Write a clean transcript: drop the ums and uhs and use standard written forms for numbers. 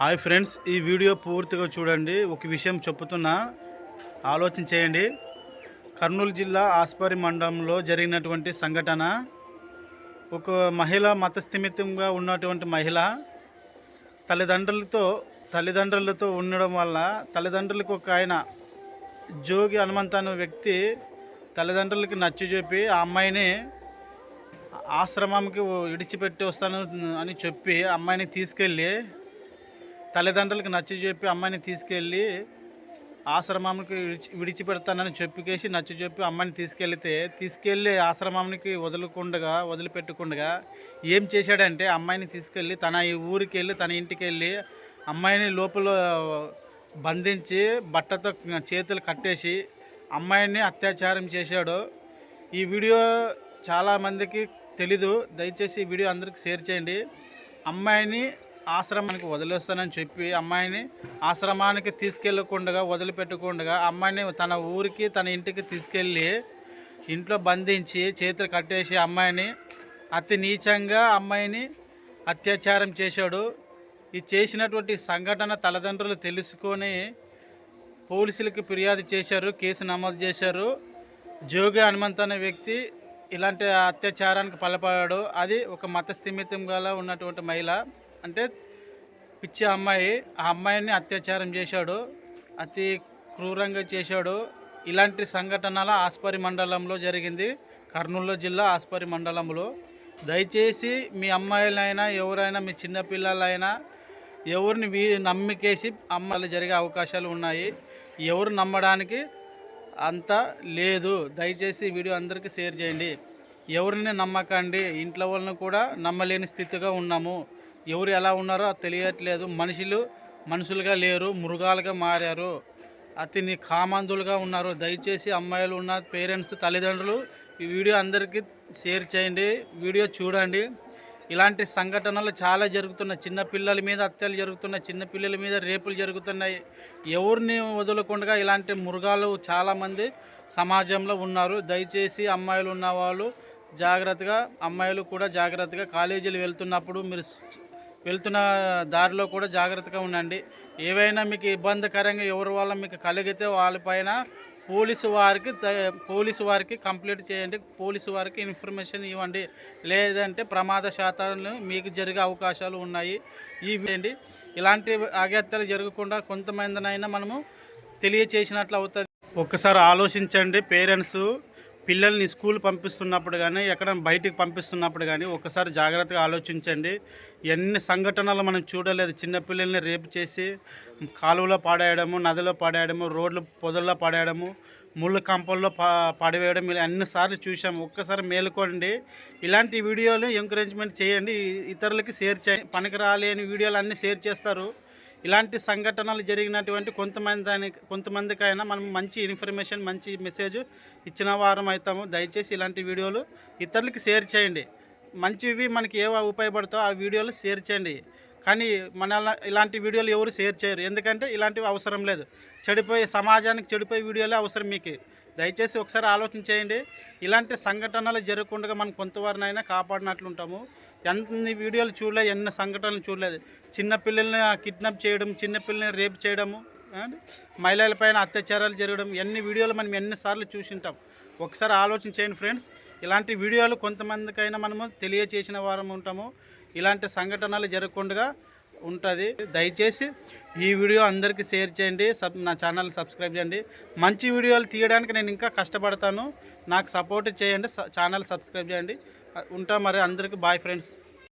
Hi friends, ఈ video పూర్తిగా చూడండి. ఒక విషయం చెప్పుతున్నా, ఆలోచన చేయండి. కర్నూలు జిల్లా ఆస్పరి మండలంలో జరిగినటువంటి సంఘటన. ఒక మహిళ మతస్థిమితంగా ఉన్నటువంటి మహిళ తల్లిదండ్రులతో ఉండడం వల్ల తల్లిదండ్రులకు ఒక ఆయన జోగి హనుమంత్ అనే వ్యక్తి తల్లిదండ్రులకి నచ్చజెప్పి ఆ అమ్మాయిని ఆశ్రమంకి విడిచిపెట్టి వస్తాను అని చెప్పి అమ్మాయిని తీసుకెళ్ళి తల్లిదండ్రులకు నచ్చజెప్పి అమ్మాయిని తీసుకెళ్ళి ఆశ్రమానికి విడిచిపెడతానని నచ్చజెప్పి అమ్మాయిని తీసుకెళ్ళి ఆశ్రమానికి వదిలిపెట్టకుండా ఏం చేశాడంటే అమ్మాయిని తీసుకెళ్ళి తన ఈ ఊరికి వెళ్ళి తన ఇంటికి వెళ్ళి అమ్మాయిని లోపల బంధించి బట్టతో చేతులు కట్టేసి అమ్మాయిని అత్యాచారం చేశాడు. ఈ వీడియో చాలామందికి తెలీదు. దయచేసి ఈ వీడియో అందరికీ షేర్ చేయండి. అమ్మాయిని ఆశ్రమానికి వదిలేస్తానని చెప్పి అమ్మాయిని ఆశ్రమానికి తీసుకెళ్ళకుండా వదిలిపెట్టకుండా అమ్మాయిని తన ఊరికి తన ఇంటికి తీసుకెళ్ళి ఇంట్లో బంధించి చేతులు కట్టేసి అమ్మాయిని అతి నీచంగా అమ్మాయిని అత్యాచారం చేశాడు. ఈ చేసినటువంటి సంఘటన తల్లిదండ్రులు తెలుసుకొని పోలీసులకు ఫిర్యాదు చేశారు, కేసు నమోదు చేశారు. జోగి హనుమంత్ అనే వ్యక్తి ఇలాంటి అత్యాచారానికి పాల్పడ్డాడు. అది ఒక మతస్థిమితం గల ఉన్నటువంటి మహిళ, అంటే పిచ్చి అమ్మాయి. ఆ అమ్మాయిని అత్యాచారం చేశాడు, అతి క్రూరంగా చేశాడు. ఇలాంటి సంఘటనల ఆస్పరి మండలంలో జరిగింది, కర్నూలు జిల్లా ఆస్పరి మండలంలో. దయచేసి మీ అమ్మాయిలైనా ఎవరైనా మీ చిన్నపిల్లలైనా ఎవరిని నమ్మికేసి అమ్మాయిలు జరిగే అవకాశాలు ఉన్నాయి. ఎవరు నమ్మడానికి అంత లేదు. దయచేసి వీడియో అందరికీ షేర్ చేయండి. ఎవరిని నమ్మకండి. ఇంట్లో వాళ్ళని కూడా నమ్మలేని స్థితిగా ఉన్నాము. ఎవరు ఎలా ఉన్నారో తెలియట్లేదు. మనుషులుగా లేరు, మృగాలుగా మారారు, అతి కామందులుగా ఉన్నారు. దయచేసి అమ్మాయిలు ఉన్న పేరెంట్స్, తల్లిదండ్రులు ఈ వీడియో అందరికీ షేర్ చేయండి. వీడియో చూడండి. ఇలాంటి సంఘటనలు చాలా జరుగుతున్నాయి. చిన్నపిల్లల మీద హత్యలు జరుగుతున్నాయి, చిన్నపిల్లల మీద రేపులు జరుగుతున్నాయి. ఎవరిని వదలకుండా ఇలాంటి మృగాలు చాలామంది సమాజంలో ఉన్నారు. దయచేసి అమ్మాయిలు ఉన్నవాళ్ళు జాగ్రత్తగా, అమ్మాయిలు కూడా జాగ్రత్తగా కాలేజీలు వెళ్తున్నప్పుడు మీరు వెళ్తున్న దారిలో కూడా జాగ్రత్తగా ఉండండి. ఏవైనా మీకు ఇబ్బందికరంగా ఎవరి వల్ల మీకు కలిగితే వాళ్ళపైన పోలీసు వారికి కంప్లైంట్ చేయండి. పోలీసు వారికి ఇన్ఫర్మేషన్ ఇవ్వండి. లేదంటే ప్రమాద శాతాలు మీకు జరిగే అవకాశాలు ఉన్నాయి. ఇలాంటి అగత్యాలు జరగకుండా కొంతమందినైనా మనము తెలియచేసినట్లు అవుతుంది. ఒక్కసారి ఆలోచించండి. పేరెంట్స్ పిల్లల్ని స్కూల్ పంపిస్తున్నప్పుడు కానీ ఎక్కడ బయటికి పంపిస్తున్నప్పుడు కానీ ఒక్కసారి జాగ్రత్తగా ఆలోచించండి. ఎన్ని సంఘటనలు మనం చూడలేదు. చిన్నపిల్లల్ని రేపు చేసి కాలువలో పాడేయడము, నదిలో పాడేయడము, రోడ్లు పొదల్లో పాడేయడము, ముళ్ళు కంపల్లో పడివేయడం, ఇలా అన్నిసార్లు చూసాము. ఒక్కసారి మేలుకోండి. ఇలాంటి వీడియోలు ఎంకరేజ్మెంట్ చేయండి. ఇతరులకి షేర్ చేయండి. పనికిరాలేని వీడియోలు అన్నీ షేర్ చేస్తారు. ఇలాంటి సంఘటనలు జరిగినటువంటి కొంతమందికైనా మనం మంచి ఇన్ఫర్మేషన్, మంచి మెసేజ్ ఇచ్చిన వారం అవుతాము. దయచేసి ఇలాంటి వీడియోలు ఇతరులకి షేర్ చేయండి. మంచివి మనకి ఏవో ఉపయోగపడతాయో ఆ వీడియోలు షేర్ చేయండి. కానీ ఇలాంటి వీడియోలు ఎవరు షేర్ చేయరు. ఎందుకంటే ఇలాంటివి అవసరం లేదు. సమాజానికి చెడిపోయే వీడియోలే అవసరం మీకు. దయచేసి ఒకసారి ఆలోచన చేయండి. ఇలాంటి సంఘటనలు జరగకుండా మనం కొంతవారినైనా కాపాడినట్లుంటాము. ఎన్ని వీడియోలు చూడలేదు, ఎన్ని సంఘటనలు చూడలేదు. చిన్నపిల్లల్ని కిడ్నాప్ చేయడం, చిన్నపిల్లల్ని రేప్ చేయడము, మహిళలపైన అత్యాచారాలు జరగడం, ఎన్ని వీడియోలు మనం ఎన్నిసార్లు చూసింటాం. ఒకసారి ఆలోచన చేయండి ఫ్రెండ్స్. ఇలాంటి వీడియోలు కొంతమందికైనా మనము తెలియచేసిన వారం ఉంటాము. ఇలాంటి సంఘటనలు జరగకుండా ఉంటుంది. దయచేసి ఈ వీడియో అందరికీ షేర్ చేయండి. నా ఛానల్ సబ్స్క్రైబ్ చేయండి. మంచి వీడియోలు తీయడానికి నేను ఇంకా కష్టపడతాను. నాకు సపోర్ట్ చేయండి. ఛానల్ సబ్స్క్రైబ్ చేయండి. ఉంటా మరి. అందరికీ బాయ్ ఫ్రెండ్స్.